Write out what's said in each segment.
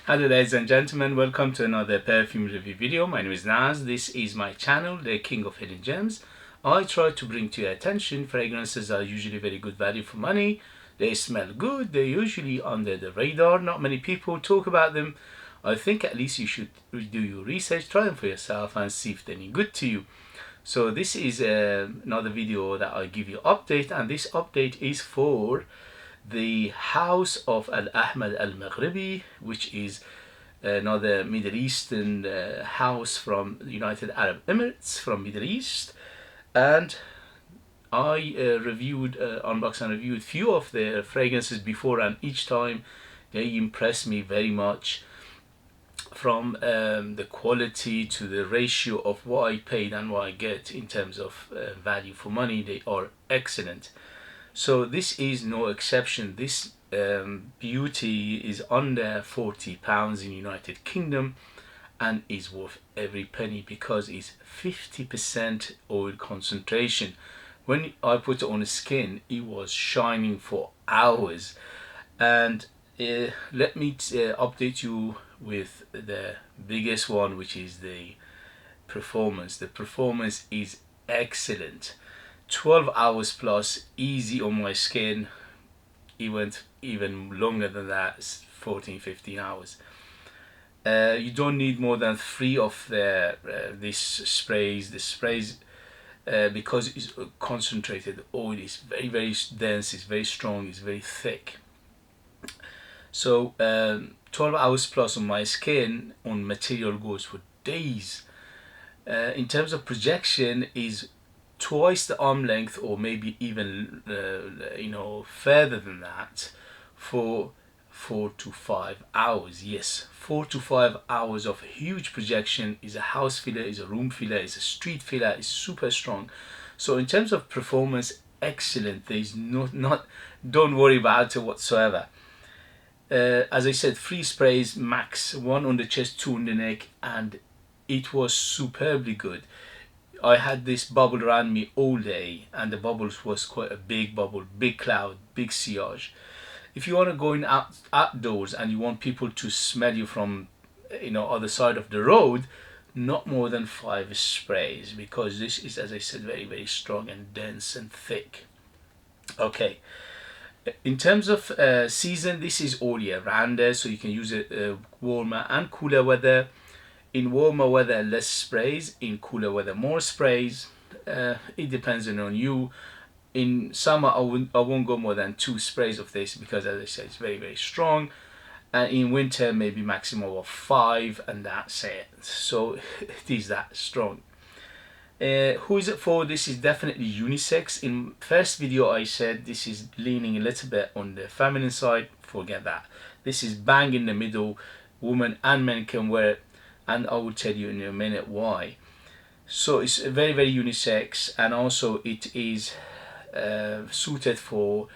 Hello ladies and gentlemen, welcome to another perfume review video. My name is Naz. This is my channel, the King of Hidden Gems. I try to bring to your attention fragrances that are usually very good value for money. They smell good, they're usually under the radar, not many people talk about them. I think at least you should do your research, try them for yourself and see if they're any good to you. So this is another video that I give you update, and this update is for the house of Ahmed Al Maghribi, which is another Middle Eastern house from the United Arab Emirates, from Middle East. And I unboxed and reviewed few of their fragrances before, and each time they impressed me very much, from the quality to the ratio of what I paid and what I get in terms of value for money. They are excellent. So this is no exception. This beauty is under £40 in United Kingdom and is worth every penny because it's 50% oil concentration. When I put it on the skin, it was shining for hours. And let me update you with the biggest one, which is the performance. The performance is excellent. 12 hours plus, easy on my skin. It went even longer than that, 14-15 hours. You don't need more than 3 of these sprays. The sprays, because it's concentrated oil, is very dense, it's very strong, it's very thick. So 12 hours plus on my skin, on material, goes for days. In terms of projection, is twice the arm length, or maybe even further than that, for 4 to 5 hours. Yes, 4 to 5 hours of huge projection. Is a house filler, is a room filler, is a street filler, is super strong. So in terms of performance, excellent. There is not don't worry about it whatsoever. As I said, 3 sprays max, 1 on the chest, 2 on the neck, and it was superbly good. I had this bubble around me all day, and the bubbles was quite a big bubble, big cloud, big sillage. If you want to go in outdoors and you want people to smell you from other side of the road, not more than 5 sprays, because this is, as I said, very strong and dense and thick. Okay. In terms of season, this is all year rounder, so you can use it warmer and cooler weather. In warmer weather, less sprays. In cooler weather, more sprays. It depends on you. In summer, I won't go more than 2 sprays of this because, as I said, it's very strong. And in winter, maybe maximum of 5, and that's it. So it is that strong. Who is it for? This is definitely unisex. In first video I said this is leaning a little bit on the feminine side. Forget that. This is bang in the middle. Women and men can wear it, and I will tell you in a minute why. So it's very unisex, and also it is suited for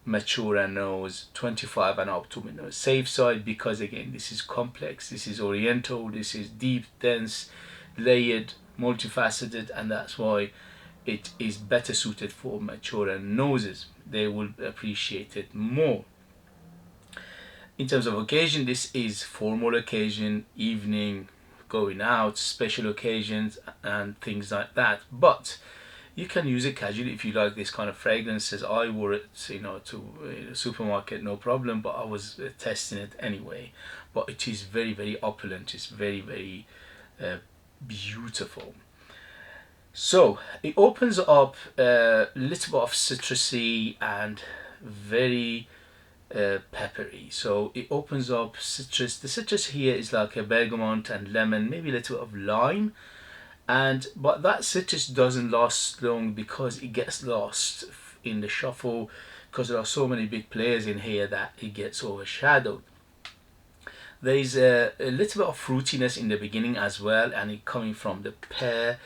mature and nose, 25 and up to nose. Safe side, because again, this is complex, this is oriental, this is deep, dense, layered, multifaceted, and that's why it is better suited for mature and noses. They will appreciate it more. In terms of occasion, this is formal occasion, evening, going out, special occasions and things like that. But you can use it casually if you like this kind of fragrances. I wore it to the supermarket, no problem, but I was testing it anyway. But it is very opulent. It's very beautiful. So it opens up a little bit of citrusy and very peppery. So it opens up citrus. The citrus here is like a bergamot and lemon, maybe a little bit of lime. But that citrus doesn't last long because it gets lost in the shuffle, because there are so many big players in here that it gets overshadowed. There is a little bit of fruitiness in the beginning as well, and it coming from the pear.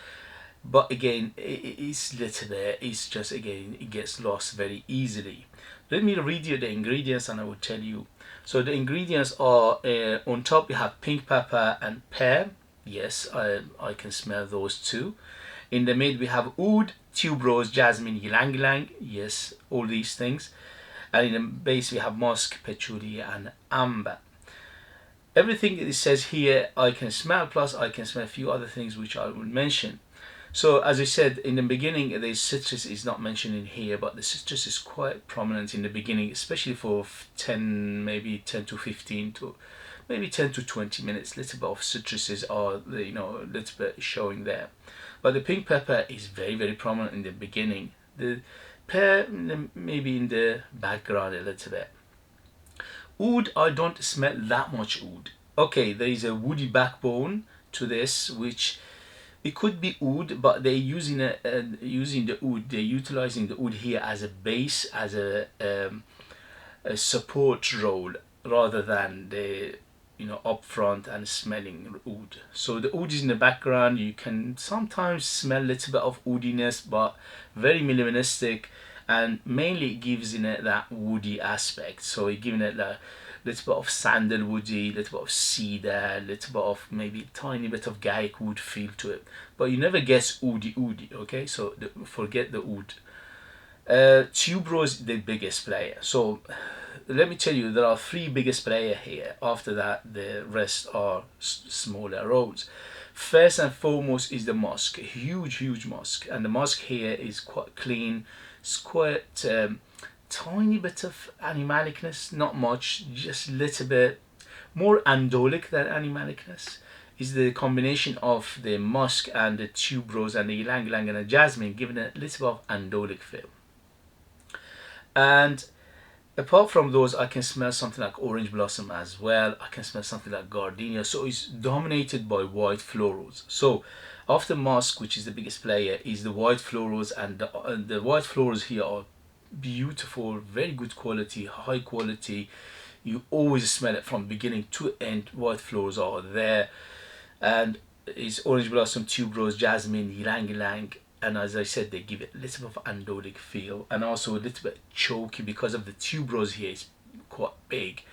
But again, it's little bit. It's just, again, it gets lost very easily. Let me read you the ingredients and I will tell you. So the ingredients are, on top you have pink pepper and pear. Yes, I can smell those too. In the mid we have oud, tuberose, jasmine, ylang ylang. Yes, all these things. And in the base we have musk, patchouli and amber. everything it says here I can smell, plus I can smell a few other things which I will mention. So as I said in the beginning, the citrus is not mentioned in here, but the citrus is quite prominent in the beginning, especially for 10, maybe 10 to 15 to maybe 10 to 20 minutes. Little bit of citruses are, you know, a little bit showing there. But the pink pepper is very, very prominent in the beginning. The pear maybe in the background a little bit. Oud, I don't smell that much oud. Okay, there is a woody backbone to this, which it could be oud, but they're using using the oud. They're utilizing the oud here as a base, as a support role, rather than the, you know, up front and smelling oud. So the oud is in the background. You can sometimes smell a little bit of oudiness, but very minimalistic, and mainly it gives in it that woody aspect. So it giving it a little bit of sandalwoody, little bit of cedar, little bit of maybe tiny bit of garlic wood feel to it, but you never guess oudi. Okay, so forget the oud. Tuberose the biggest player. So let me tell you, there are three biggest player here. After that, the rest are smaller roles. First and foremost is the musk, huge musk, and the musk here is quite clean. It's quite tiny bit of animalicness, not much, just a little bit more andolic than animalicness. Is the combination of the musk and the tuberose and the ylang ylang and the jasmine, giving it a little bit of andolic feel. And apart from those, I can smell something like orange blossom as well. I can smell something like gardenia. So it's dominated by white florals. So after musk, which is the biggest player, is the white florals, and the white florals here are beautiful, very good quality, high quality. You always smell it from beginning to end. White florals are there, and it's orange blossom, tuberose, jasmine, ylang ylang. And as I said, they give it a little bit of andolic feel, and also a little bit choky because of the tuberose here is quite big.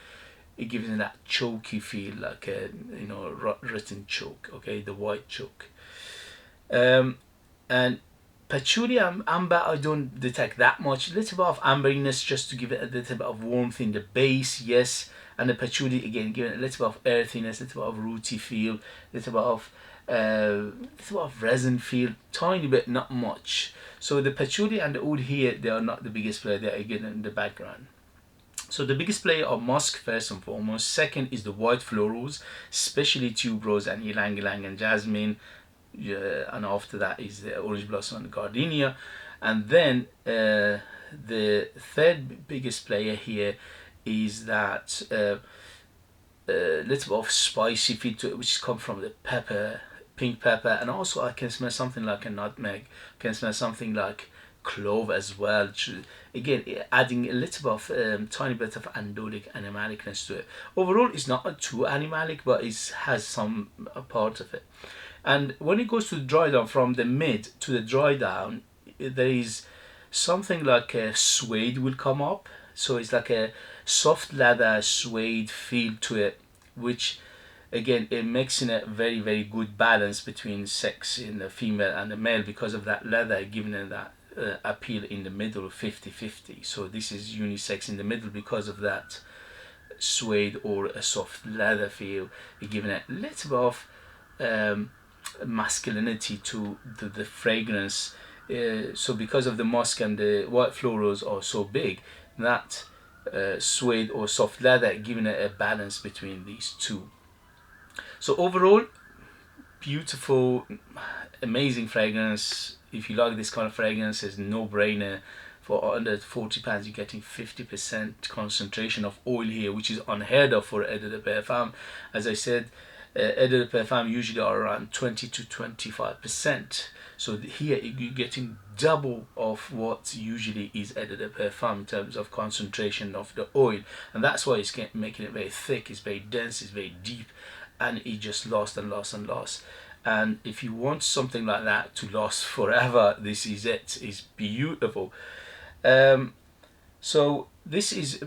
It gives it that choky feel, like a, you know, rotten choke. Okay, the white choke. And patchouli and amber, I don't detect that much. A little bit of amberiness just to give it a little bit of warmth in the base, yes. And the patchouli again, giving it a little bit of earthiness, a little bit of rooty feel, a little bit of resin feel, tiny bit, not much. So the patchouli and the oud here, they are not the biggest player. They are again in the background. So the biggest player are musk first and foremost. Second is the white florals, especially tuberose and ylang ylang and jasmine. And after that is the orange blossom and gardenia. And then the third biggest player here is that little bit of spicy feel to it, which comes from the pepper, pink pepper, and also I can smell something like a nutmeg. I can smell something like clove as well. Again, adding a little bit of tiny bit of andolic animalicness to it. Overall, it's not too animalic, but it has some part of it. And when it goes to the dry down, from the mid to the dry down, there is something like a suede will come up. So it's like a soft leather suede feel to it, which again, it makes in a very, very good balance between sex in the female and the male, because of that leather giving it that appeal in the middle, 50-50. So this is unisex in the middle because of that suede or a soft leather feel, giving it a little bit of masculinity to the fragrance. So because of the musk and the white florals are so big, that suede or soft leather giving it a balance between these two. So overall, beautiful, amazing fragrance. If you like this kind of fragrance, it's no brainer. For under £40 you're getting 50% concentration of oil here, which is unheard of for Eau de Parfum. As I said, Eau de Parfum usually are around 20 to 25%. So here you're getting double of what usually is Eau de Parfum in terms of concentration of the oil, and that's why it's making it very thick, it's very dense, it's very deep, and it just lasts and lasts and lasts. And if you want something like that to last forever, this is it. It's beautiful. So this is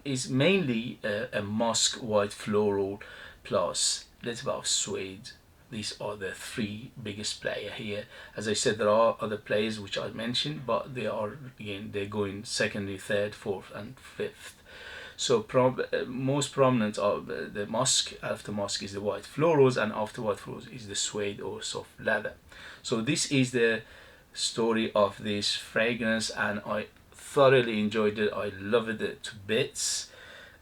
is mainly a musk, white floral, plus a little bit of suede. These are the three biggest player here. As I said, there are other players which I mentioned, but they are, again, they're going secondly, third, fourth, and fifth. So most prominent of the Musk, after Musk is the white florals, and after white florals is the suede or soft leather. So this is the story of this fragrance, and I thoroughly enjoyed it. I loved it to bits.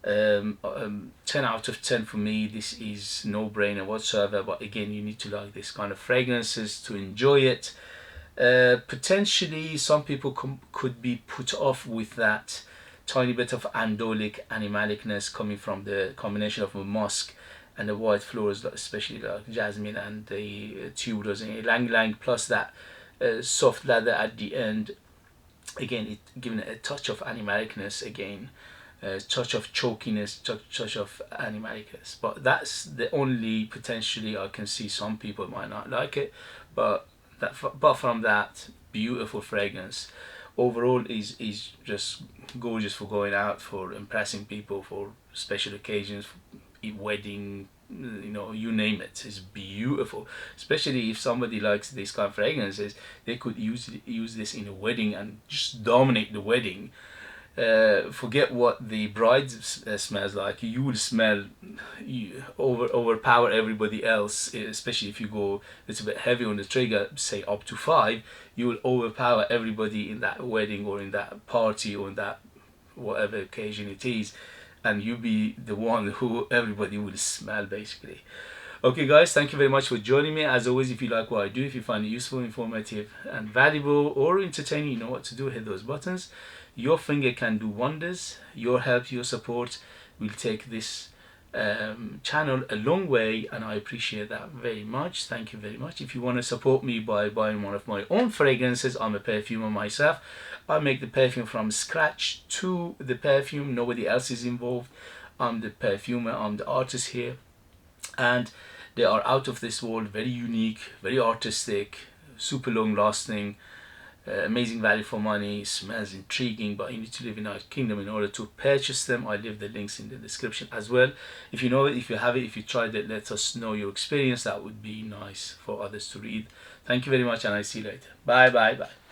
10 out of 10 for me. This is no brainer whatsoever, but again, you need to like this kind of fragrances to enjoy it. Potentially some people could be put off with that tiny bit of andolic animalicness coming from the combination of a musk and the white flowers, especially like jasmine and the tubers and ylang ylang, plus that soft leather at the end. Again, it giving it a touch of animalicness again, a touch of chokiness, touch of animalicness. But that's the only potentially I can see some people might not like it, but from that, beautiful fragrance. Overall is just gorgeous for going out, for impressing people, for special occasions, for wedding, you know, you name it. It's beautiful, especially if somebody likes this kind of fragrances. They could use this in a wedding and just dominate the wedding. Forget what the bride smells like. You will smell, you overpower everybody else, especially if you go a little bit heavy on the trigger, say up to 5. You will overpower everybody in that wedding or in that party or in that whatever occasion it is, and you be the one who everybody will smell basically. Okay guys, thank you very much for joining me. As always, if you like what I do, if you find it useful, informative and valuable or entertaining, you know what to do. Hit those buttons. Your finger can do wonders. Your help, your support will take this channel a long way, and I appreciate that very much. Thank you very much. If you want to support me by buying one of my own fragrances, I'm a perfumer myself. I make the perfume from scratch to the perfume. Nobody else is involved. I'm the perfumer, I'm the artist here, and they are out of this world, very unique, very artistic, super long lasting, amazing value for money, smells intriguing, but you need to live in our kingdom in order to purchase them. I leave the links in the description as well. If you know it, if you have it, if you tried it, let us know your experience. That would be nice for others to read. Thank you very much, and I see you later. Bye bye bye.